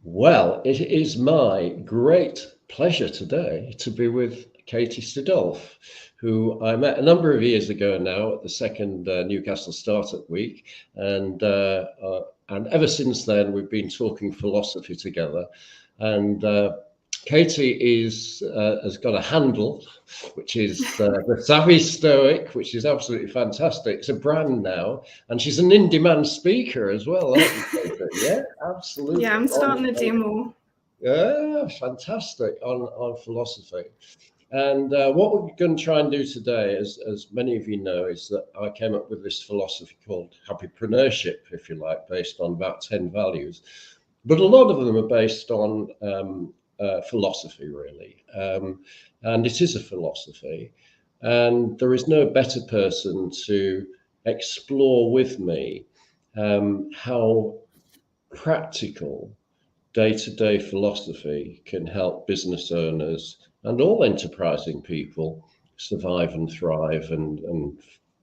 Well, it is my great pleasure today to be with Katie Stidolf, who I met a number of years ago now at the second Newcastle Startup Week, and ever since then we've been talking philosophy together. And Katie has got a handle, which is the Savvy Stoic, which is absolutely fantastic. It's a brand now, and she's an in-demand speaker as well, aren't you, Katie? Yeah, absolutely. Yeah, I'm starting a demo. Yeah, fantastic on philosophy. And what we're going to try and do today, as many of you know, is that I came up with this philosophy called happypreneurship, if you like, based on about 10 values. But a lot of them are based on philosophy, really. And it is a philosophy. And there is no better person to explore with me how practical day-to-day philosophy can help business owners and all enterprising people survive and thrive and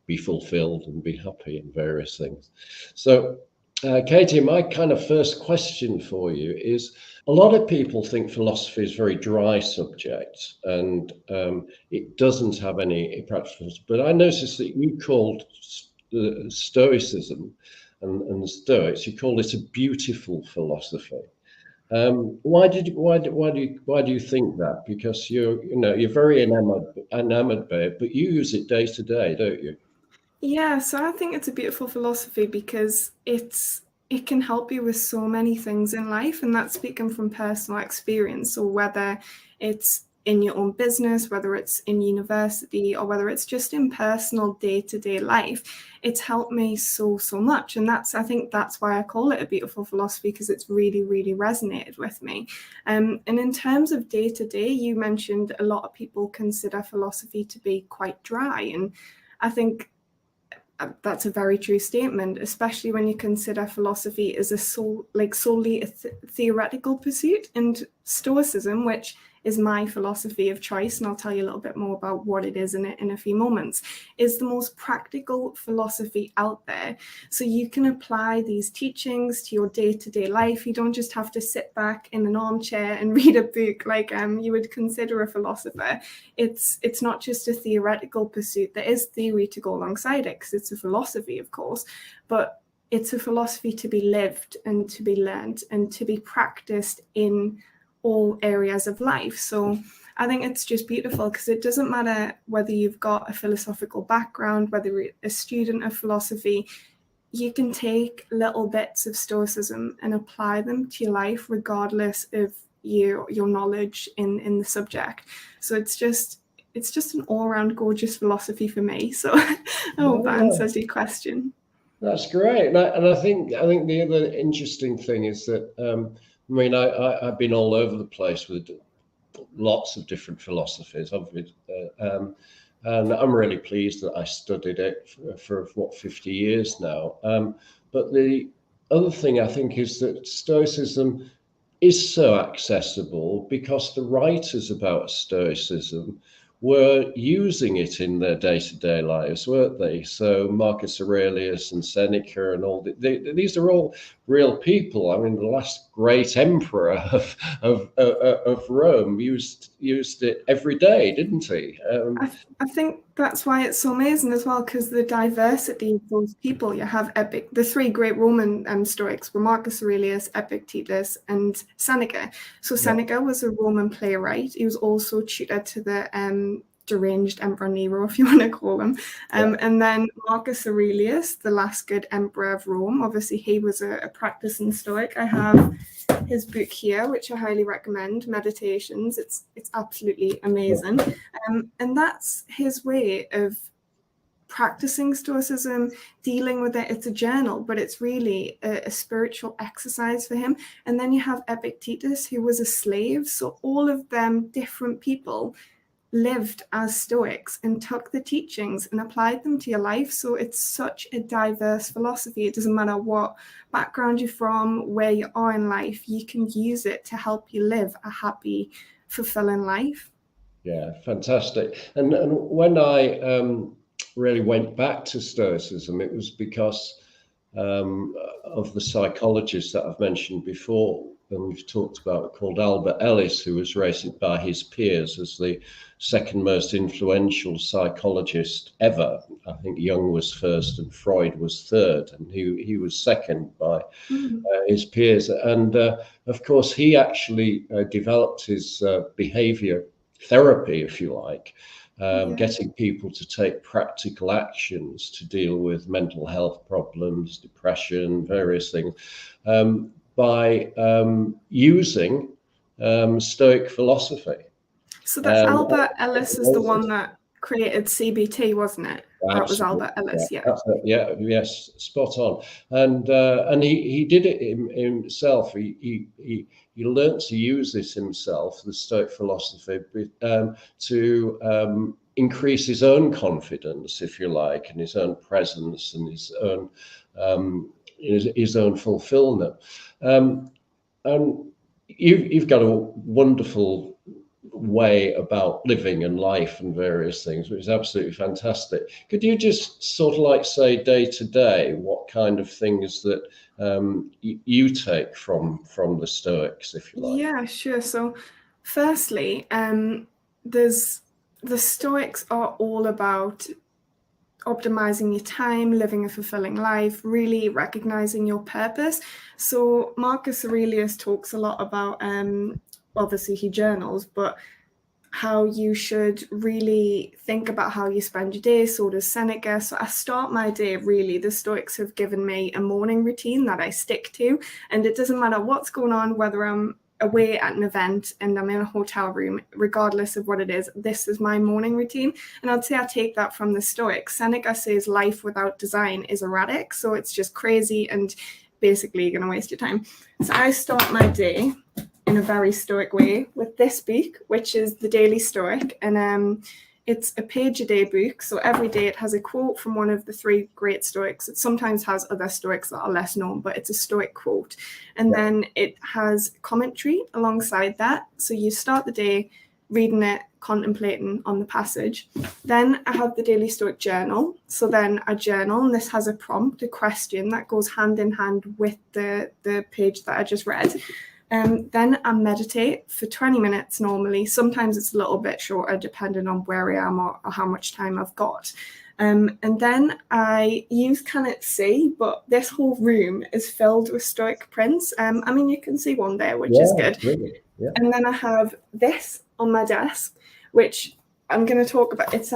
be fulfilled and be happy in various things. So Katie, my kind of first question for you is, a lot of people think philosophy is a very dry subject and it doesn't have any practicals, but I noticed that you called Stoicism and the Stoics, you called it a beautiful philosophy. Why do you think that? Because you're very enamored by it, but you use it day to day, don't you? Yeah, so I think it's a beautiful philosophy because it can help you with so many things in life, and that's speaking from personal experience. So whether it's in your own business, whether it's in university, or whether it's just in personal day-to-day life, it's helped me so much. And I think that's why I call it a beautiful philosophy, because it's really resonated with me. And in terms of day-to-day, you mentioned a lot of people consider philosophy to be quite dry, and I think that's a very true statement, especially when you consider philosophy as solely a theoretical pursuit. And Stoicism, which is my philosophy of choice, and I'll tell you a little bit more about what it is in a few moments, is the most practical philosophy out there. So you can apply these teachings to your day-to-day life. You don't just have to sit back in an armchair and read a book like you would consider a philosopher. It's not just a theoretical pursuit. There is theory to go alongside it, because it's a philosophy, of course, but it's a philosophy to be lived and to be learned and to be practiced in all areas of life. So I think it's just beautiful, because it doesn't matter whether you've got a philosophical background, whether you're a student of philosophy, you can take little bits of Stoicism and apply them to your life regardless of your knowledge in the subject. So it's just an all-around gorgeous philosophy for me. So I hope that answers your question. That's great. And I think the other interesting thing is that I've been all over the place with lots of different philosophies, obviously, and I'm really pleased that I studied it for 50 years now. But the other thing I think is that Stoicism is so accessible because the writers about Stoicism were using it in their day-to-day lives, weren't they? So Marcus Aurelius and Seneca and all these are all real people. I mean, the last great emperor of Rome used it every day, didn't he? I think that's why it's so amazing as well, because the diversity of those people. You have the three great Roman Stoics were Marcus Aurelius, Epictetus, and Seneca. So Seneca was a Roman playwright. He was also tutor to the deranged Emperor Nero, if you want to call him. And then Marcus Aurelius, the last good emperor of Rome, obviously he was a practicing Stoic. I have his book here, which I highly recommend, Meditations. It's absolutely amazing. And that's his way of practicing Stoicism, dealing with it. It's a journal, but it's really a spiritual exercise for him. And then you have Epictetus, who was a slave. So all of them different people lived as Stoics and took the teachings and applied them to your life. So it's such a diverse philosophy. It doesn't matter what background you're from, where you are in life, you can use it to help you live a happy, fulfilling life. Yeah, fantastic. And when I really went back to Stoicism, it was because of the psychologists that I've mentioned before, and we've talked about, called Albert Ellis, who was rated by his peers as the second most influential psychologist ever. I think Jung was first and Freud was third, and he was second by his peers. And of course, he actually developed his behavior therapy, if you like, getting people to take practical actions to deal with mental health problems, depression, various things, by using Stoic philosophy. So that Albert Ellis is the one that created CBT, wasn't it? That was Albert Ellis, yes, spot on. And he did it himself. He learned to use this himself, the Stoic philosophy, to increase his own confidence, if you like, and his own presence and his own fulfillment. And you've got a wonderful way about living and life and various things, which is absolutely fantastic. Could you just sort of like say day to day what kind of things that you take from the Stoics, if you like? Yeah, sure. So firstly, the Stoics are all about optimizing your time, living a fulfilling life, really recognizing your purpose. So Marcus Aurelius talks a lot about, obviously he journals, but how you should really think about how you spend your day. So does Seneca. So I start my day, really, the Stoics have given me a morning routine that I stick to. And it doesn't matter what's going on, whether I'm away at an event and I'm in a hotel room, regardless of what it is, this is my morning routine. And I'd say I take that from the Stoics. Seneca says life without design is erratic. So it's just crazy and basically you're going to waste your time. So I start my day in a very Stoic way with this book, which is the Daily Stoic. And it's a page a day book. So every day it has a quote from one of the three great Stoics. It sometimes has other Stoics that are less known, but it's a Stoic quote. And then it has commentary alongside that. So you start the day reading it, contemplating on the passage. Then I have the Daily Stoic journal. So then I journal, and this has a prompt, a question that goes hand in hand with the page that I just read. Then I meditate for 20 minutes normally. Sometimes it's a little bit shorter depending on where I am or how much time I've got. And then you cannot see, but this whole room is filled with Stoic prints. I mean, you can see one there, which is good. Really. Yeah. And then I have this on my desk, which I'm going to talk about. It's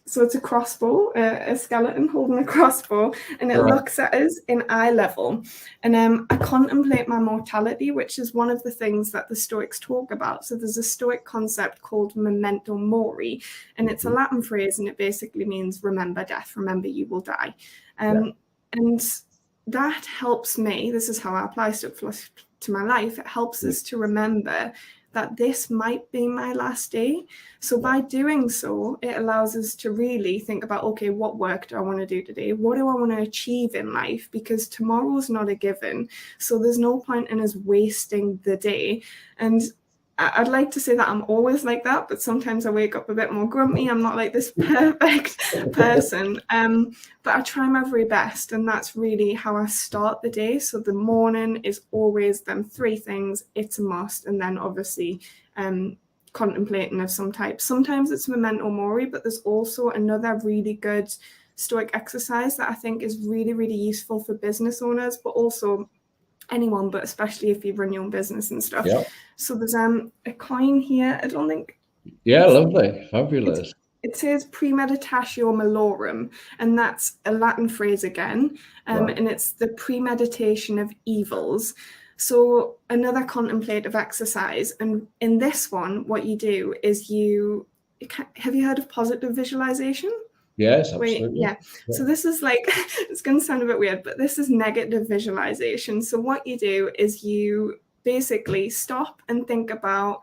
so it's a crossbow, a skeleton holding a crossbow, and it looks at us in eye level. And I contemplate my mortality, which is one of the things that the Stoics talk about. So there's a Stoic concept called memento mori, and it's a Latin phrase, and it basically means remember death, remember you will die. And that helps me. This is how I apply Stoic philosophy to my life. It helps us to remember that this might be my last day. So by doing so, it allows us to really think about, okay, what work do I want to do today? What do I want to achieve in life? Because tomorrow's not a given. So there's no point in us wasting the day. And I'd like to say that I'm always like that, but sometimes I wake up a bit more grumpy. I'm not like this perfect person, but I try my very best, and that's really how I start the day. So the morning is always them three things. It's a must, and then obviously contemplating of some type. Sometimes it's memento mori, but there's also another really good Stoic exercise that I think is really, really useful for business owners, but also anyone, but especially if you run your own business and stuff. So there's a coin here. I don't think. Yeah, lovely, fabulous. It says premeditatio malorum, and that's a Latin phrase again, and it's the premeditation of evils. So another contemplative exercise, and in this one, what you do is have you heard of positive visualization? Yes, absolutely. Yeah. So this is like, it's going to sound a bit weird, but this is negative visualization. So what you do is you basically stop and think about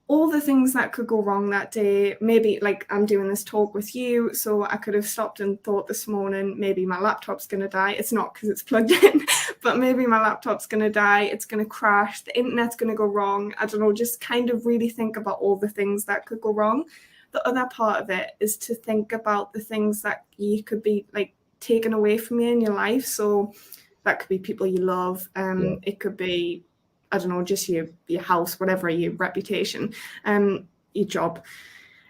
all the things that could go wrong that day. Maybe like I'm doing this talk with you, so I could have stopped and thought this morning, maybe my laptop's going to die. It's not because it's plugged in, but maybe my laptop's going to die. It's going to crash. The internet's going to go wrong. I don't know, just kind of really think about all the things that could go wrong. The other part of it is to think about the things that you could be like taken away from you in your life. So that could be people you love. It could be I don't know, just your house, whatever, your reputation, your job.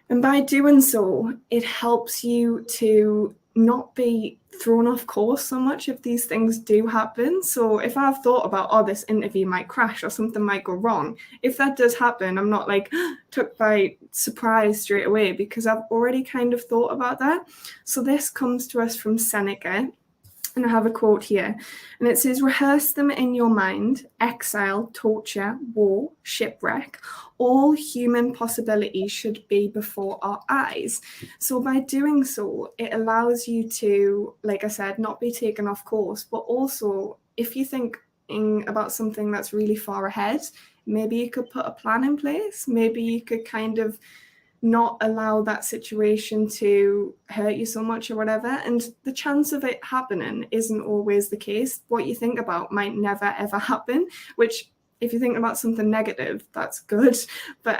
And by doing so, it helps you to not be thrown off course so much if these things do happen. So if I've thought about, oh, this interview might crash or something might go wrong, if that does happen, I'm not like took by surprise straight away, because I've already kind of thought about that. So this comes to us from Seneca. And I have a quote here, and it says, rehearse them in your mind: exile, torture, war, shipwreck, all human possibilities should be before our eyes. So by doing so, it allows you to, like I said, not be taken off course, but also if you think about something that's really far ahead, maybe you could put a plan in place, maybe you could kind of not allow that situation to hurt you so much or whatever. And the chance of it happening isn't always the case. What you think about might never ever happen, which if you think about something negative, that's good. But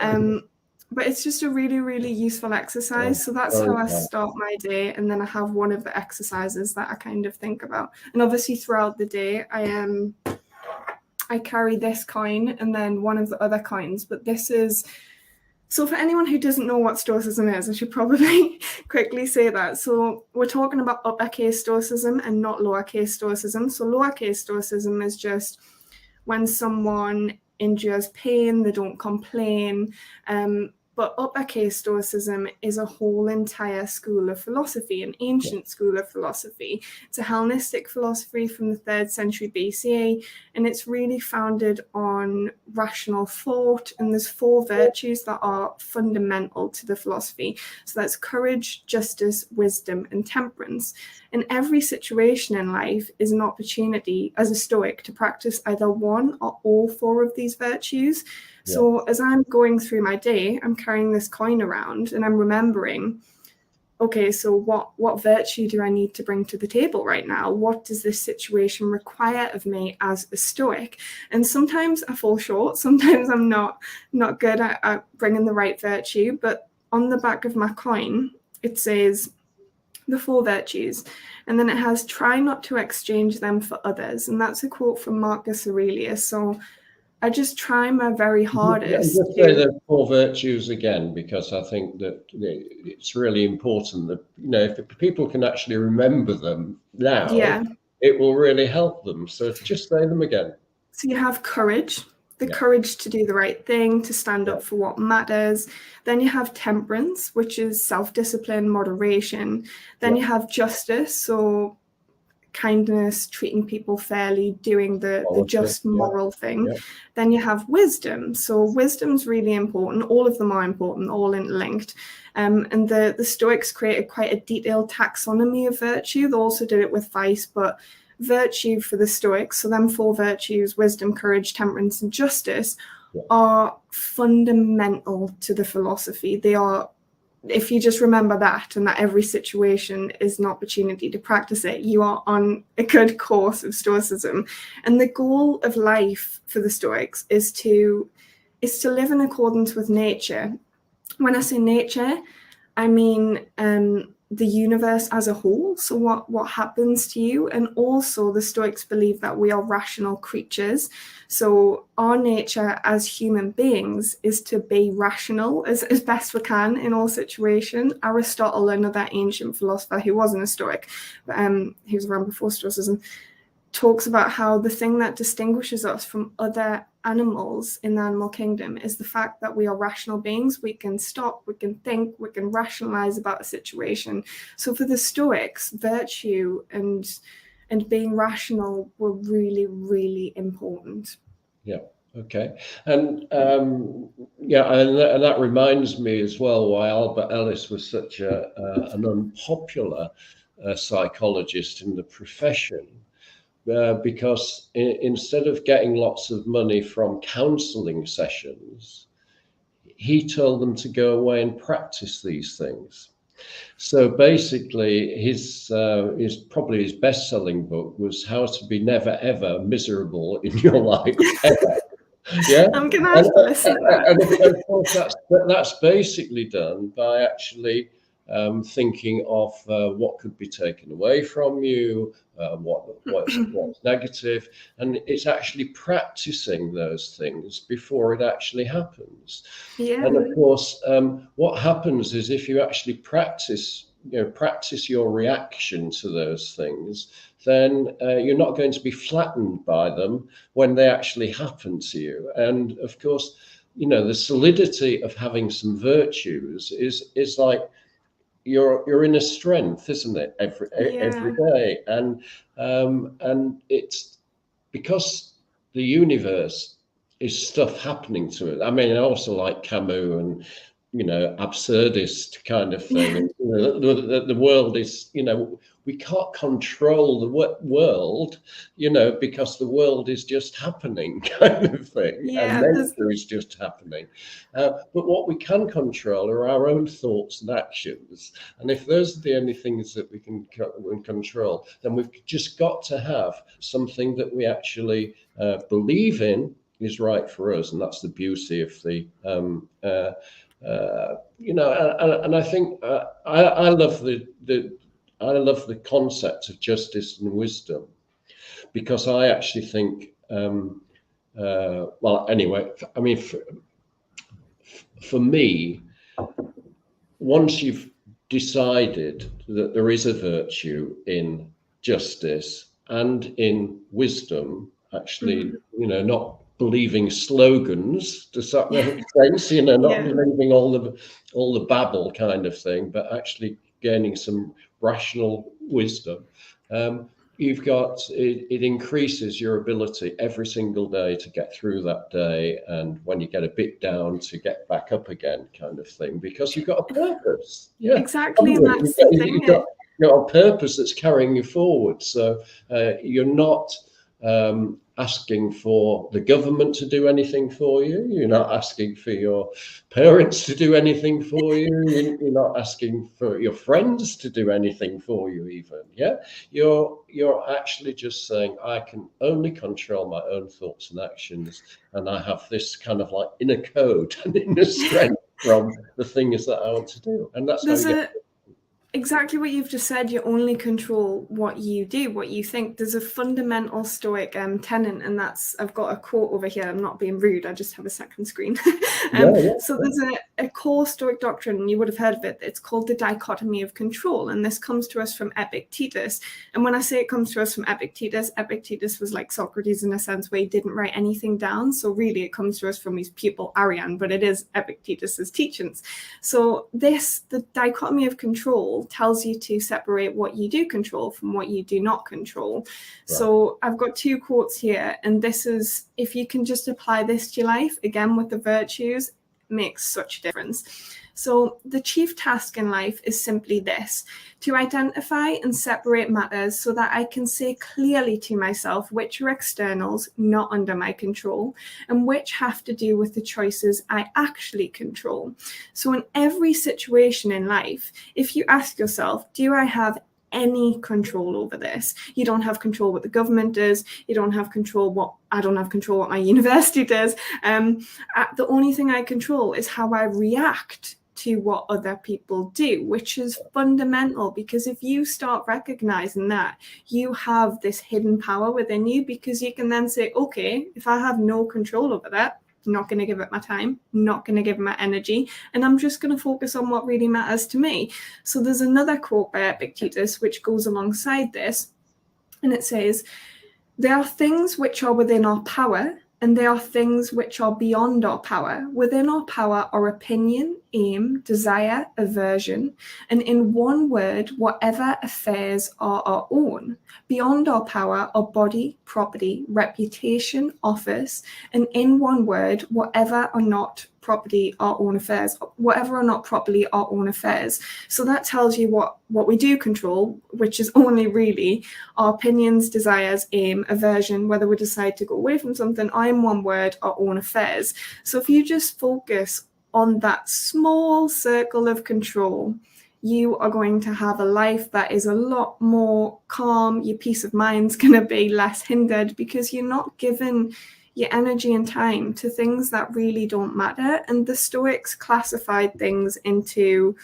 it's just a really, really useful exercise. So that's how I start my day. And then I have one of the exercises that I kind of think about. And obviously throughout the day, I carry this coin and then one of the other coins, but this is, so for anyone who doesn't know what Stoicism is, I should probably quickly say that. So we're talking about uppercase Stoicism and not lowercase Stoicism. So lowercase Stoicism is just when someone endures pain, they don't complain. But uppercase Stoicism is a whole entire school of philosophy, an ancient school of philosophy. It's a Hellenistic philosophy from the 3rd century BCE, and it's really founded on rational thought. And there's 4 virtues that are fundamental to the philosophy. So that's courage, justice, wisdom, and temperance. And every situation in life is an opportunity as a Stoic to practice either one or all 4 of these virtues. So as I'm going through my day, I'm carrying this coin around and I'm remembering, okay, so what virtue do I need to bring to the table right now? What does this situation require of me as a Stoic? And sometimes I fall short. Sometimes I'm not good at bringing the right virtue. But on the back of my coin, it says the 4 virtues. And then it has, try not to exchange them for others. And that's a quote from Marcus Aurelius. So I just try my very hardest. Just say the 4 virtues again, because I think that it's really important that, if people can actually remember them now, it will really help them. So just say them again. So you have courage, the courage to do the right thing, to stand up for what matters. Then you have temperance, which is self-discipline, moderation. Then you have justice, so kindness, treating people fairly, doing the just moral thing. Then you have wisdom. So wisdom's really important. All of them are important, all interlinked. And the Stoics created quite a detailed taxonomy of virtue. They also did it with vice, but virtue for the Stoics, so them 4 virtues, wisdom, courage, temperance, and justice, are fundamental to the philosophy. They are, if you just remember that, and that every situation is an opportunity to practice it, you are on a good course of Stoicism. And the goal of life for the Stoics is to live in accordance with nature. When I say nature, I mean the universe as a whole, so what happens to you. And also the Stoics believe that we are rational creatures, so our nature as human beings is to be rational as best we can in all situations. Aristotle, another ancient philosopher who wasn't a Stoic, but he was around before Stoicism, talks about how the thing that distinguishes us from other animals in the animal kingdom is the fact that we are rational beings. We can stop, we can think, we can rationalize about a situation. So for the Stoics, virtue and being rational were really, really important. Okay. And and that reminds me as well why Albert Ellis was such an unpopular psychologist in the profession. Because instead of getting lots of money from counseling sessions, he told them to go away and practice these things. So basically, his best-selling book was How to Be Never Ever Miserable in Your Life Ever. I'm gonna have to listen to that. And of course, that's basically done by actually thinking of what could be taken away from you, what's negative, and it's actually practicing those things before it actually happens. Yeah. And of course, what happens is if you actually practice your reaction to those things, then you're not going to be flattened by them when they actually happen to you. And of course, the solidity of having some virtues is like your inner strength, isn't it? Every day, and it's because the universe is stuff happening to it. I mean, I also like Camus and absurdist kind of thing. And, the world is, we can't control the world, because the world is just happening, kind of thing, and nature is just happening. But what we can control are our own thoughts and actions. And if those are the only things that we can control, then we've just got to have something that we actually believe in is right for us, and that's the beauty of the and I think I love the concept of justice and wisdom, because I actually think well, anyway, I mean, for me, once you've decided that there is a virtue in justice and in wisdom, actually, not believing slogans to some sense, not believing all the babble kind of thing, but actually gaining some rational wisdom. You've got it increases your ability every single day to get through that day, and when you get a bit down, to get back up again, kind of thing, because you've got a purpose. Yeah, exactly. And that's the thing. You've got a purpose that's carrying you forward. So you're not asking for the government to do anything for you. You're not asking for your parents to do anything for you. You're not asking for your friends to do anything for you, even. Yeah, you're actually just saying, I can only control my own thoughts and actions, and I have this kind of like inner code and inner strength from the things that I want to do, and that's how you get. Exactly what you've just said. You only control what you do, what you think. There's a fundamental Stoic tenet, and that's, I've got a quote over here. I'm not being rude, I just have a second screen. So there's a core Stoic doctrine, and you would have heard of it. It's called the Dichotomy of Control, and this comes to us from Epictetus. And when I say it comes to us from Epictetus, Epictetus was like Socrates in a sense where he didn't write anything down. So really it comes to us from his pupil Arian, but it is Epictetus's teachings. So the Dichotomy of Control tells you to separate what you do control from what you do not control. Right. So I've got two quotes here, and this is, if you can just apply this to your life, again with the virtues, makes such a difference. So the chief task in life is simply this: to identify and separate matters so that I can say clearly to myself which are externals not under my control and which have to do with the choices I actually control. So in every situation in life, if you ask yourself, do I have any control over this? You don't have control what the government does. You don't have control I don't have control what my university does. The only thing I control is how I react to what other people do, which is fundamental, because if you start recognizing that you have this hidden power within you, because you can then say, okay, if I have no control over that, I'm not going to give it my time, not going to give it my energy, and I'm just going to focus on what really matters to me. So there's another quote by Epictetus which goes alongside this, and it says, there are things which are within our power, and there are things which are beyond our power. Within our power are opinion, aim, desire, aversion, and in one word, whatever affairs are our own. Beyond our power are body, property, reputation, office, and in one word, whatever are not property, our own affairs, whatever are not properly our own affairs. So that tells you what we do control, which is only really our opinions, desires, aim, aversion, whether we decide to go away from something, or in one word, our own affairs. So if you just focus on that small circle of control, you are going to have a life that is a lot more calm. Your peace of mind's going to be less hindered, because you're not given your energy and time to things that really don't matter. And the Stoics classified things into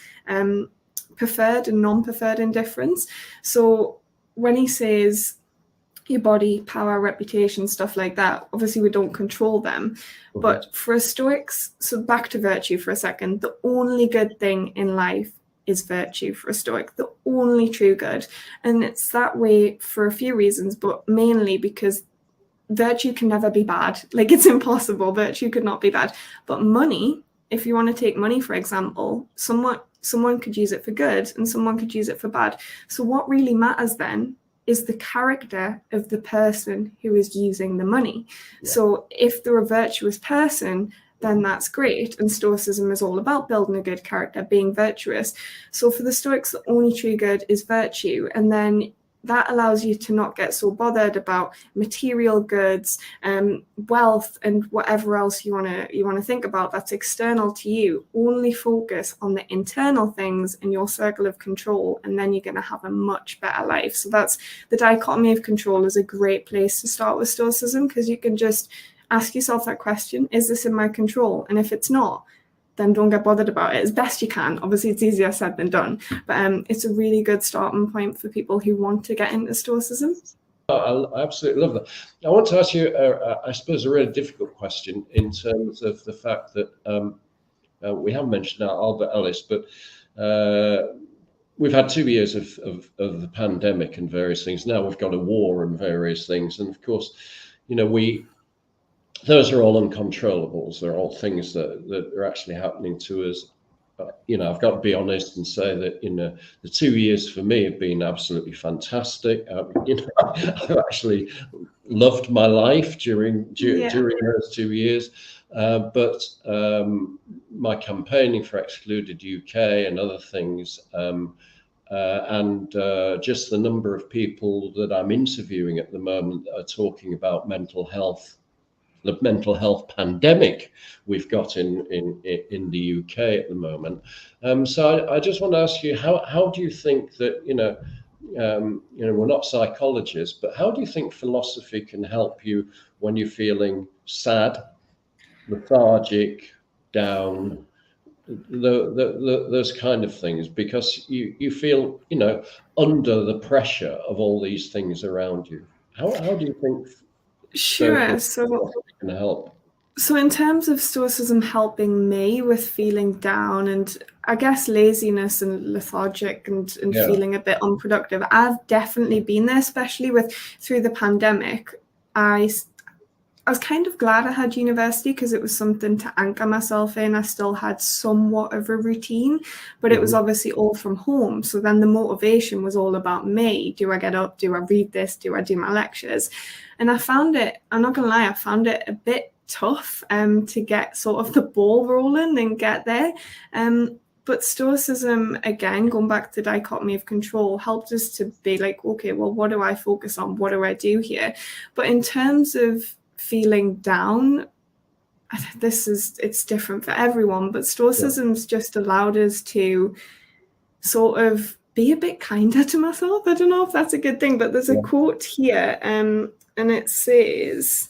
preferred and non-preferred indifference. So when he says your body, power, reputation, stuff like that, obviously we don't control them. But for a Stoics, so back to virtue for a second, the only good thing in life is virtue for a Stoic, the only true good. And it's that way for a few reasons, but mainly because virtue can never be bad. Like, it's impossible. Virtue could not be bad. But money, if you want to take money, for example, someone could use it for good and someone could use it for bad. So what really matters then is the character of the person who is using the money. Yeah. So if they're a virtuous person, then that's great. And Stoicism is all about building a good character, being virtuous. So for the Stoics, the only true good is virtue. And then that allows you to not get so bothered about material goods, wealth, and whatever else you want to think about that's external to you. Only focus on the internal things in your circle of control, and then you're going to have a much better life. So that's the Dichotomy of Control is a great place to start with Stoicism, because you can just ask yourself that question: is this in my control? And if it's not, then don't get bothered about it as best you can. Obviously, it's easier said than done, but it's a really good starting point for people who want to get into Stoicism. Oh, I absolutely love that. I want to ask you, I suppose, a really difficult question in terms of the fact that we haven't mentioned Albert Ellis, but we've had 2 years of the pandemic and various things. Now we've got a war and various things. And of course, those are all uncontrollables. They're all things that are actually happening to us. I've got to be honest and say that, the 2 years for me have been absolutely fantastic. I've actually loved my life during those 2 years. But my campaigning for Excluded UK and other things, and just the number of people that I'm interviewing at the moment that are talking about mental health, the mental health pandemic we've got in the UK at the moment. So I just want to ask you, how do you think that, we're not psychologists, but how do you think philosophy can help you when you're feeling sad, lethargic, down, those kind of things, because you feel, under the pressure of all these things around you? How do you think? Sure. So can help. So in terms of Stoicism helping me with feeling down and I guess laziness and lethargic and feeling a bit unproductive, I've definitely been there, especially through the pandemic. I was kind of glad I had university because it was something to anchor myself in. I still had somewhat of a routine, but it was obviously all from home. So then the motivation was all about me. Do I get up? Do I read this? Do I do my lectures? And I found it, I'm not going to lie, I found it a bit tough to get sort of the ball rolling and get there. But Stoicism, again, going back to the Dichotomy of Control, helped us to be like, okay, well, what do I focus on? What do I do here? But in terms of feeling down, it's different for everyone, but Stoicism's just allowed us to sort of be a bit kinder to myself. I don't know if that's a good thing, but there's a quote here, and it says,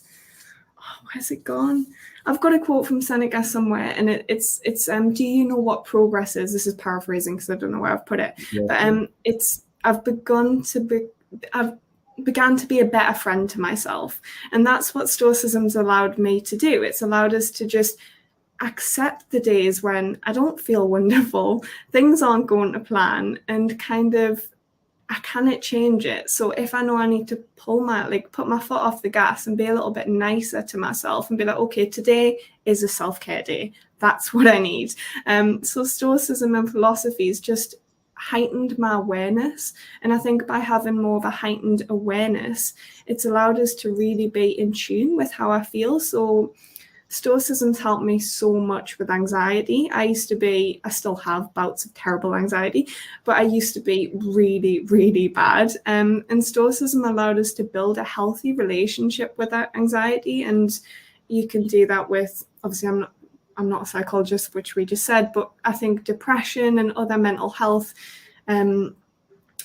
where's it gone? I've got a quote from Seneca somewhere, and it's do you know what progress is? This is paraphrasing because I don't know where I've put it. But I've began to be a better friend to myself. And that's what Stoicism's allowed me to do. It's allowed us to just accept the days when I don't feel wonderful, things aren't going to plan, and kind of I cannot change it. So if I know I need to put my foot off the gas and be a little bit nicer to myself and be like, okay, today is a self-care day. That's what I need. So Stoicism and philosophy is just heightened my awareness, and I think by having more of a heightened awareness, it's allowed us to really be in tune with how I feel. So Stoicism's helped me so much with anxiety. I still have bouts of terrible anxiety, but I used to be really, really bad. And Stoicism allowed us to build a healthy relationship with that anxiety. And you can do that with, obviously I'm not a psychologist, which we just said, but I think depression and other mental health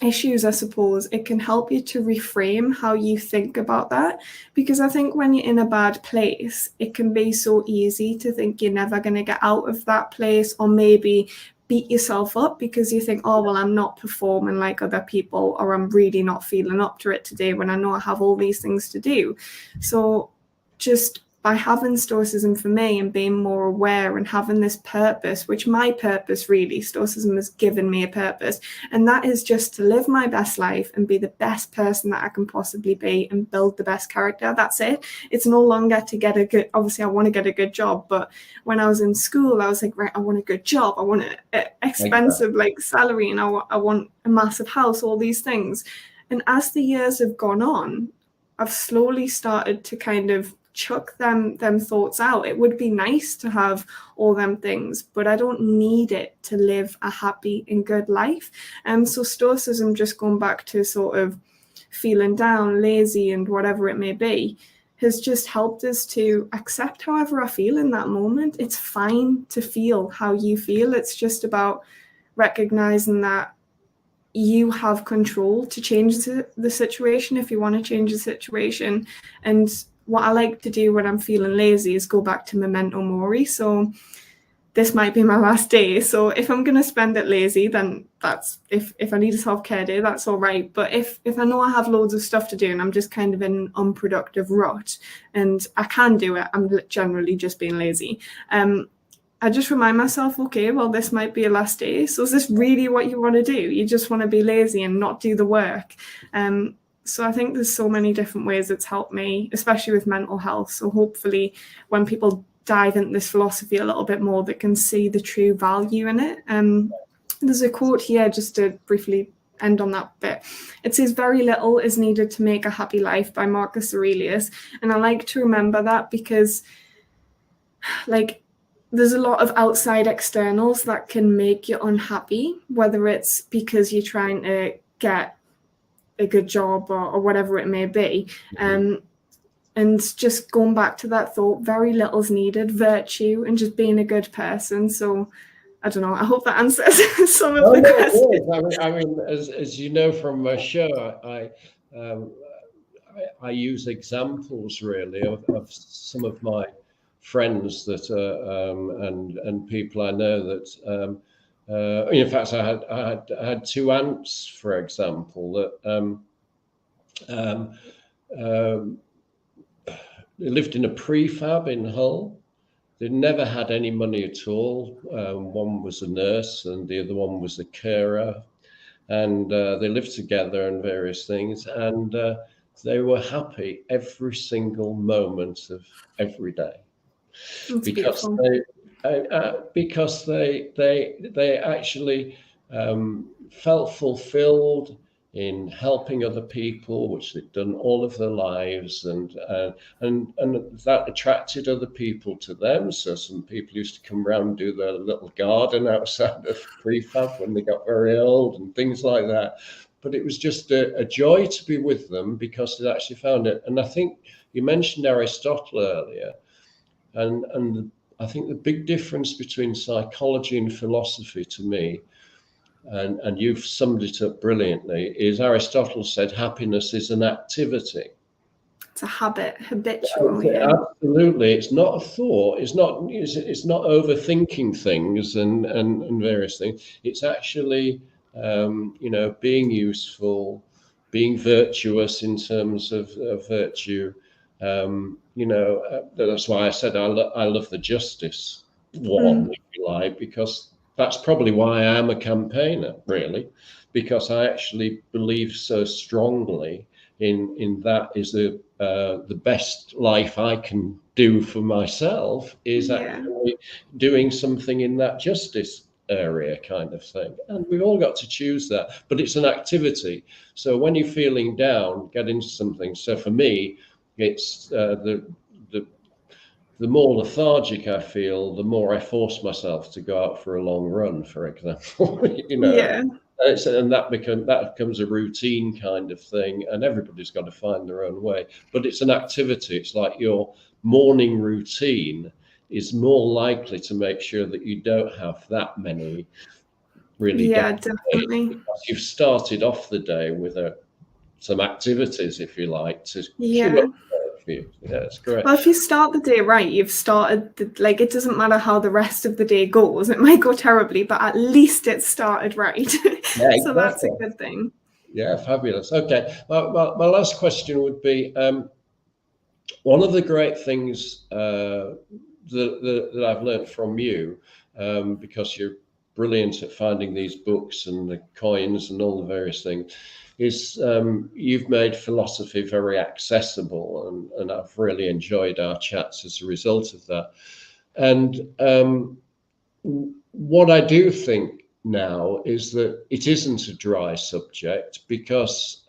issues, I suppose, it can help you to reframe how you think about that. Because I think when you're in a bad place, it can be so easy to think you're never going to get out of that place, or maybe beat yourself up because you think, oh, well, I'm not performing like other people, or I'm really not feeling up to it today when I know I have all these things to do. So just by having Stoicism for me and being more aware and having this purpose, which my purpose really, Stoicism has given me a purpose, and that is just to live my best life and be the best person that I can possibly be and build the best character. That's it. It's no longer to get a good, obviously I want to get a good job, but when I was in school, I was like, right, I want a good job. I want an expensive salary, and I want a massive house, all these things. And as the years have gone on, I've slowly started to kind of chuck them thoughts out. It would be nice to have all them things, but I don't need it to live a happy and good life. So Stoicism, just going back to sort of feeling down, lazy, and whatever it may be, has just helped us to accept however I feel in that moment. It's fine to feel how you feel. It's just about recognizing that you have control to change the situation if you want to change the situation. And what I like to do when I'm feeling lazy is go back to memento mori. So this might be my last day. So if I'm going to spend it lazy, then that's, if I need a self-care day, that's all right. But if I know I have loads of stuff to do and I'm just kind of in an unproductive rut and I can do it, I'm generally just being lazy. I just remind myself, okay, well, this might be a last day. So is this really what you want to do? You just want to be lazy and not do the work. So I think there's so many different ways it's helped me, especially with mental health. So hopefully when people dive into this philosophy a little bit more, they can see the true value in it. There's a quote here, just to briefly end on that bit. It says, "Very little is needed to make a happy life," by Marcus Aurelius. And I like to remember that because, like, there's a lot of outside externals that can make you unhappy, whether it's because you're trying to get a good job or whatever it may be. And just going back to that thought, very little's needed, virtue, and just being a good person. So I don't know, I hope that answers some of the questions. I mean, as you know from my show, I use examples really of some of my friends that and people I know that in fact I had two aunts, for example, that they lived in a prefab in Hull. They never had any money at all. One was a nurse and the other one was a carer, and they lived together and various things, and they were happy every single moment of every day. That's because beautiful. because they actually felt fulfilled in helping other people, which they'd done all of their lives, and that attracted other people to them. So some people used to come around and do their little garden outside of prefab when they got very old and things like that. But it was just a joy to be with them because they actually found it. And I think you mentioned Aristotle earlier. And I think the big difference between psychology and philosophy to me, and you've summed it up brilliantly, is Aristotle said happiness is an activity. It's a habit, habitual. Yeah. Absolutely, it's not a thought. It's not overthinking things and various things. It's actually being useful, being virtuous in terms of virtue. That's why I said I love the justice one, if you like, because that's probably why I am a campaigner, really, because I actually believe so strongly in that is the best life I can do for myself is actually doing something in that justice area kind of thing. And we've all got to choose that, but it's an activity. So when you're feeling down, get into something. So for me, it's the more lethargic I feel, the more I force myself to go out for a long run, for example. And that becomes a routine kind of thing, and everybody's got to find their own way. But it's an activity. It's like your morning routine is more likely to make sure that you don't have that many really definitely. Because you've started off the day with some activities, if you like, to chew up work for you. Yeah, it's great. Well, if you start the day right, you've started, like, it doesn't matter how the rest of the day goes. It might go terribly, but at least it started right. Yeah, exactly. So that's a good thing. Yeah, fabulous. Okay, my last question would be, one of the great things that I've learned from you, because you're brilliant at finding these books and the coins and all the various things, is you've made philosophy very accessible, and I've really enjoyed our chats as a result of that. And what I do think now is that it isn't a dry subject, because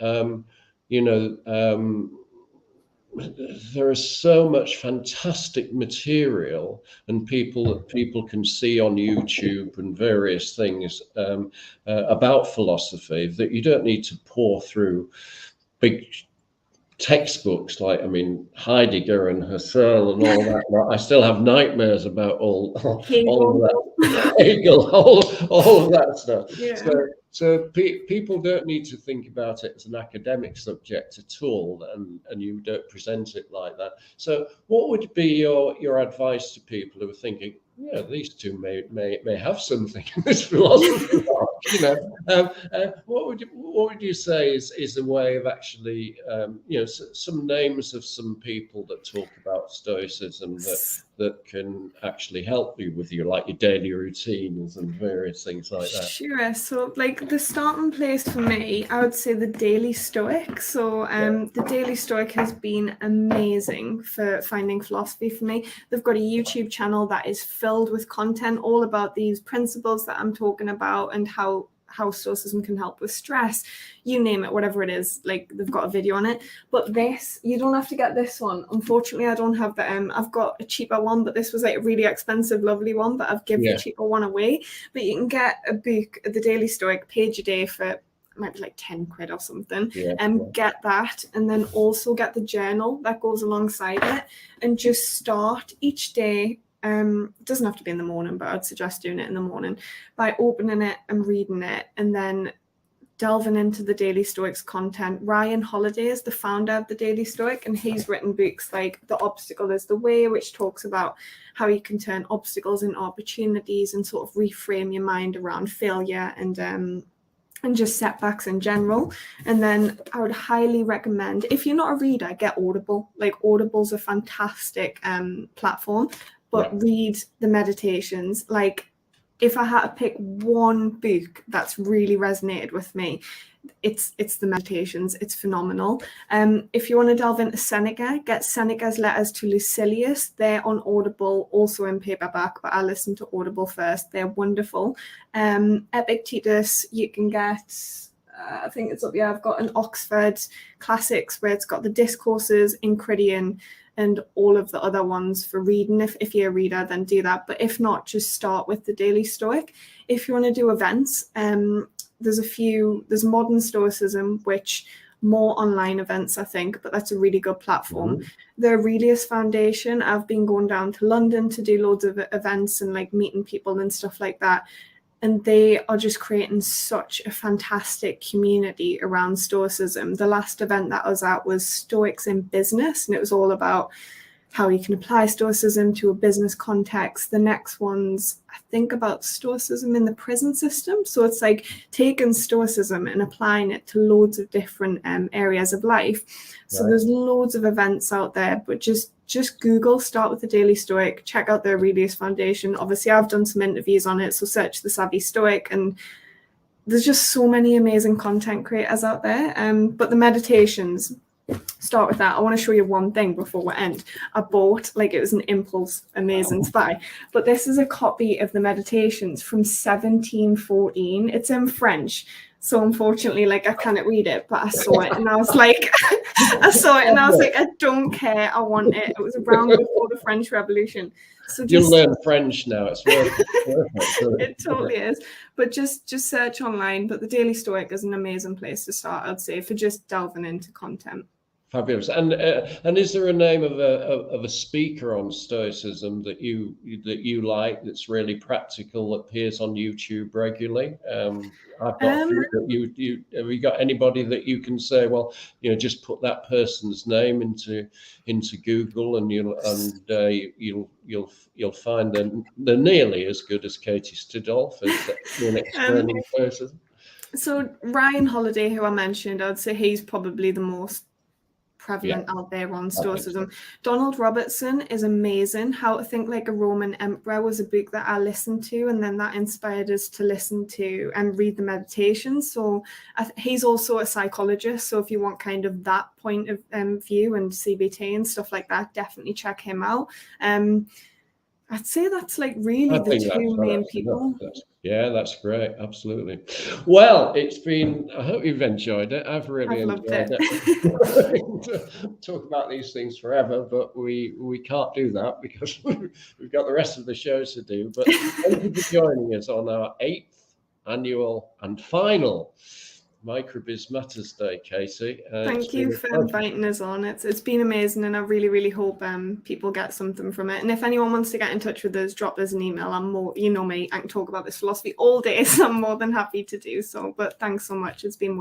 there is so much fantastic material and people can see on YouTube and various things about philosophy, that you don't need to pour through big textbooks like, Heidegger and Husserl and all that. I still have nightmares about all of that. Hegel, all of that stuff. Yeah. So people don't need to think about it as an academic subject at all, and you don't present it like that. So what would be your advice to people who are thinking, yeah, these two may have something in this philosophy? What would you say is a way of actually, some names of some people that talk about Stoicism that can actually help you with your daily routines and various things like that? Sure. So, like, the starting place for me, I would say the Daily Stoic. So the Daily Stoic has been amazing for finding philosophy for me. They've got a YouTube channel that is filled with content all about these principles that I'm talking about, and how Stoicism can help with stress, you name it, whatever it is. Like, they've got a video on it. But this, you don't have to get this one. Unfortunately, I don't have the I've got a cheaper one, but this was like a really expensive, lovely one, but I've given the cheaper one away. But you can get a book, The Daily Stoic, page a day, for it might be like 10 quid or something. Get that, and then also get the journal that goes alongside it, and just start each day. It doesn't have to be in the morning, but I'd suggest doing it in the morning by opening it and reading it, and then delving into the Daily Stoic's content. Ryan Holiday is the founder of the Daily Stoic, and he's written books like The Obstacle is the Way, which talks about how you can turn obstacles into opportunities and sort of reframe your mind around failure and just setbacks in general. And then I would highly recommend, if you're not a reader, get Audible. Like, Audible's a fantastic platform. But read the meditations. Like, if I had to pick one book that's really resonated with me, it's the meditations. It's phenomenal. If you want to delve into Seneca, get Seneca's Letters to Lucilius. They're on Audible, also in paperback, but I listened to Audible first. They're wonderful. Epictetus, you can get, I think it's up, I've got an Oxford Classics where it's got the discourses, Enchiridion, and all of the other ones for reading. If you're a reader, then do that. But if not, just start with the Daily Stoic. If you want to do events, there's Modern Stoicism, which more online events, I think, but that's a really good platform. The Aurelius Foundation, I've been going down to London to do loads of events and like meeting people and stuff like that. And they are just creating such a fantastic community around Stoicism. The last event that I was at was Stoics in Business, and it was all about how you can apply Stoicism to a business context. The next one's, I think, about Stoicism in the prison system. So it's like taking Stoicism and applying it to loads of different areas of life. So there's loads of events out there, but just Google, start with the Daily Stoic, check out the Aurelius Foundation. Obviously, I've done some interviews on it, so search the Savvy Stoic, and there's just so many amazing content creators out there. But the meditations, start with that. I want to show you one thing before we end. I bought, like, it was an impulse, amazing to buy, but this is a copy of the Meditations from 1714. It's in French, so unfortunately, like, I cannot read it, but I saw it and I was like, I don't care, I want it. It was around before the French Revolution. So you'll learn French now. It's worth it. It totally is. But just search online. But the Daily Stoic is an amazing place to start, I'd say, for just delving into content. Fabulous. And is there a name of a speaker on Stoicism that you like, that's really practical, that appears on YouTube regularly? I've got a few that you have you got anybody that you can say, well, just put that person's name into Google, and you'll find them. They're nearly as good as Katie Stidolf in explaining Stoicism. So Ryan Holiday, who I mentioned, I'd say he's probably the most prevalent out there on Stoicism. Donald Robertson is amazing. How to Think Like a Roman Emperor was a book that I listened to, and then that inspired us to listen to and read the meditations. So he's also a psychologist, so if you want kind of that point of view and CBT and stuff like that, definitely check him out. I'd say that's like really the two main people. Yeah, that's great. Absolutely. Well, I hope you've enjoyed it. I've really enjoyed it. Talk about these things forever, but we can't do that because we've got the rest of the show to do. But thank you for joining us on our 8th annual and final Microbiz Matters Day, Katie. Thank you for inviting us on. It's been amazing, and I really, really hope people get something from it. And if anyone wants to get in touch with us, drop us an email. I'm more, me, I can talk about this philosophy all day, so I'm more than happy to do so. But thanks so much. It's been wonderful.